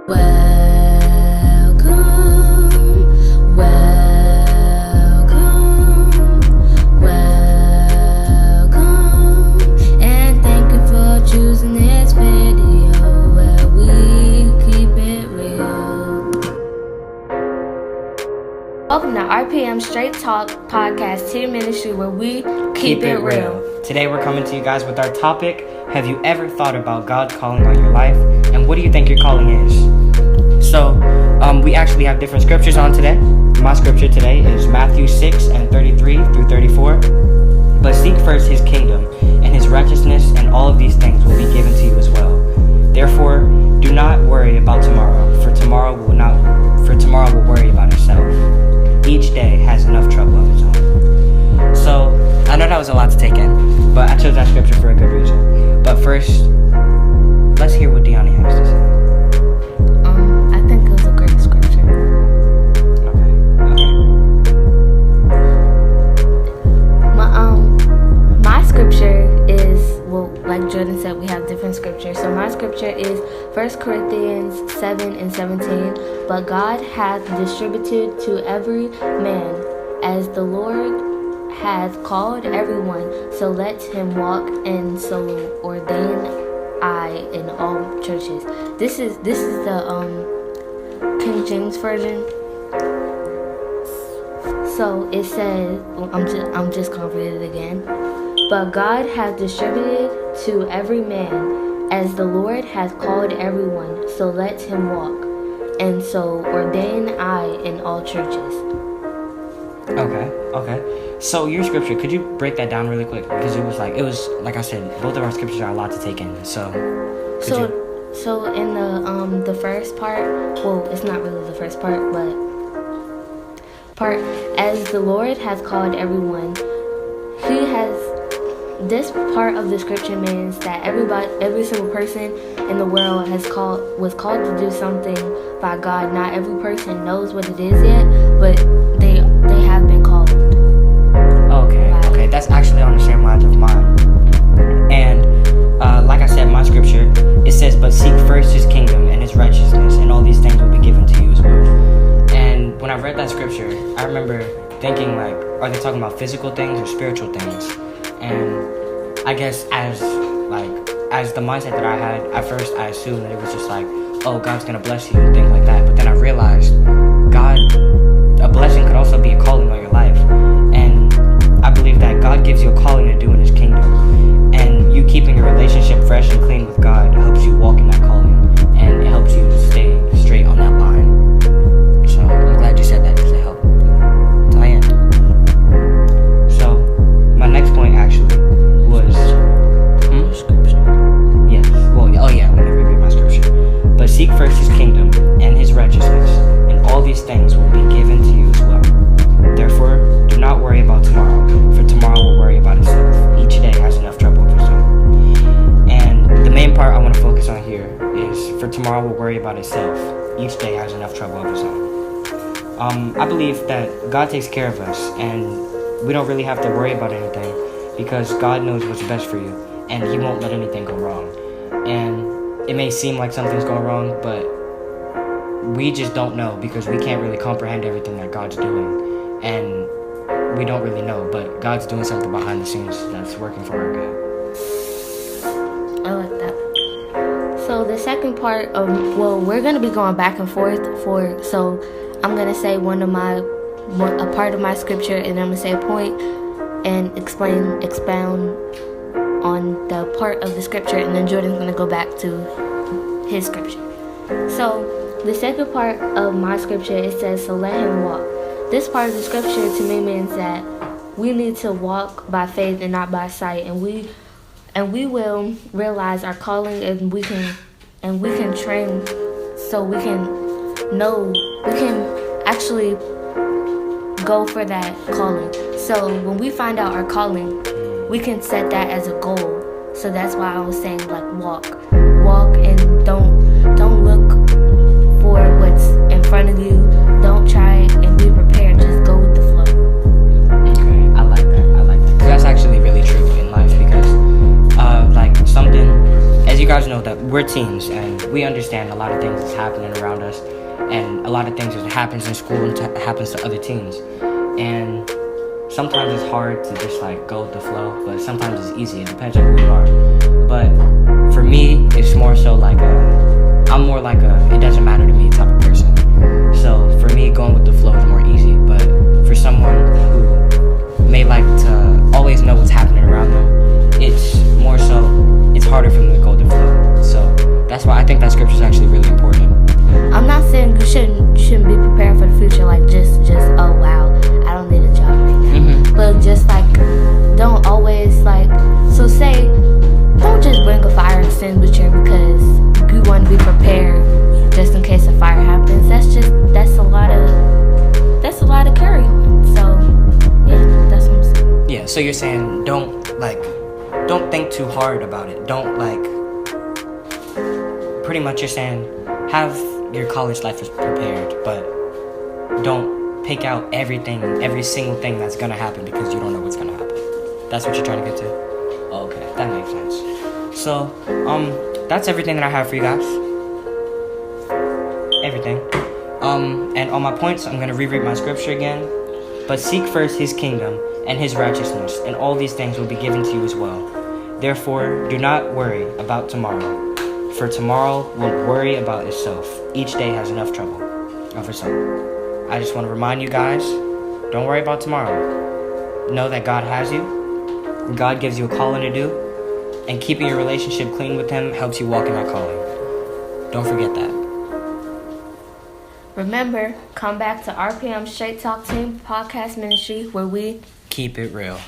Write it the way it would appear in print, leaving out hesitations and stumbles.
Welcome to RPM Straight Talk Podcast Teen Ministry, where we keep it real. Today we're coming to you guys with our topic, have you ever thought about God's calling on your life? And what do you think your calling is? So, we actually have different scriptures on today. My scripture today is Matthew 6 and 33 through 34. But seek first his kingdom and his righteousness, and all of these things will be given to you as well. Therefore, do not worry about tomorrow, for tomorrow will worry about itself. Each day has enough trouble of its own. So, I know that was a lot to take in, but I chose that scripture for a good reason. But first, let's hear what Deanna has to say. I think it was a great scripture. Okay. My scripture is, well, like Jordan said, we have different scriptures. So my scripture is 1 Corinthians 7 and 17. But God hath distributed to every man as the Lord hath called everyone, so let him walk, and so ordain I in all churches. This is the King James version. So it says, I'm just gonna read it again. But God hath distributed to every man as the Lord hath called everyone, so let him walk, and so ordain I in all churches. Okay. So your scripture, could you break that down really quick? Because it was like I said, both of our scriptures are a lot to take in. So in the first part, well, it's not really the first part, but as the Lord has called everyone, this part of the scripture means that every single person in the world was called to do something by God. Not every person knows what it is yet, but they have been called. Okay, that's actually on the same lines of mine. And like I said, my scripture, it says, but seek first his kingdom and his righteousness, and all these things will be given to you as well. And when I read that scripture, I remember thinking, like, are they talking about physical things or spiritual things? And I guess as the mindset that I had, at first I assumed that it was just like, oh, God's gonna bless you and things like that. But then I realized a blessing could also be a calling on your life. And I believe that God gives you a calling to do in his kingdom. And you keeping your relationship fresh and clean with God helps you walk in that calling. And it helps you to stay straight on that line. So I'm glad you said that, because it helped. Diane. So my next point actually was scripture. Yes. Well, let me reread my scripture. But seek first his kingdom and his righteousness, and all these things will be given to you as well. Therefore, do not worry about tomorrow, for tomorrow will worry about itself. Each day has enough trouble of its own. And the main part I want to focus on here is, for tomorrow will worry about itself. Each day has enough trouble of its own. I believe that God takes care of us, and we don't really have to worry about anything, because God knows what's best for you, and he won't let anything go wrong. And it may seem like something's going wrong, but we just don't know, because we can't really comprehend everything that God's doing, and we don't really know, but God's doing something behind the scenes that's working for our good. I like that. So the second part we're going to be going back and forth so I'm going to say a part of my scripture, and I'm going to say a point and expound on the part of the scripture, and then Jordan's going to go back to his scripture. So the second part of my scripture, it says, so let him walk. This part of the scripture to me means that we need to walk by faith and not by sight, and we will realize our calling, and we can train, so we can actually go for that calling. So when we find out our calling, we can set that as a goal. So that's why I was saying, like, walk, and don't look for what's in front of you. Don't try and be prepared. Just go with the flow. Okay, I like that. Because that's actually really true in life, because something, as you guys know, that we're teens, and we understand understand a lot of things that's happening around us, and a lot of things that happens in school and happens to other teens. And sometimes it's hard to just like go with the flow, but sometimes it's easy. It depends on who you are. But for me, it's more so like I'm more like it doesn't matter to me type of person. So for me, going with the flow is more easy. But for someone who may like to always know what's happening around them, it's more so, it's harder for them to go with the flow. So that's why I think that scripture is actually really important. I'm not saying you shouldn't be prepared for the future, like just oh wow, I don't need a job right now. Mm-hmm. But just like don't always like, so say don't just bring a fire extinguisher because you want to be prepared just in case a fire happens. That's a lot of carry on. So yeah, that's what I'm saying. Yeah, so you're saying don't think too hard about it. Don't pretty much you're saying have your college life is prepared, but don't pick out every single thing that's gonna happen because you don't know what's gonna happen. That's what you're trying to get to? Okay, that makes sense. So, that's everything that I have for you guys. Everything. And on my points, I'm gonna reread my scripture again. But seek first his kingdom and his righteousness, and all these things will be given to you as well. Therefore, do not worry about tomorrow, for tomorrow will worry about itself. Each day has enough trouble of its own. I just want to remind you guys, don't worry about tomorrow. Know that God has you. God gives you a calling to do. And keeping your relationship clean with him helps you walk in that calling. Don't forget that. Remember, come back to RPM Straight Talk Team Podcast Ministry where we keep it real.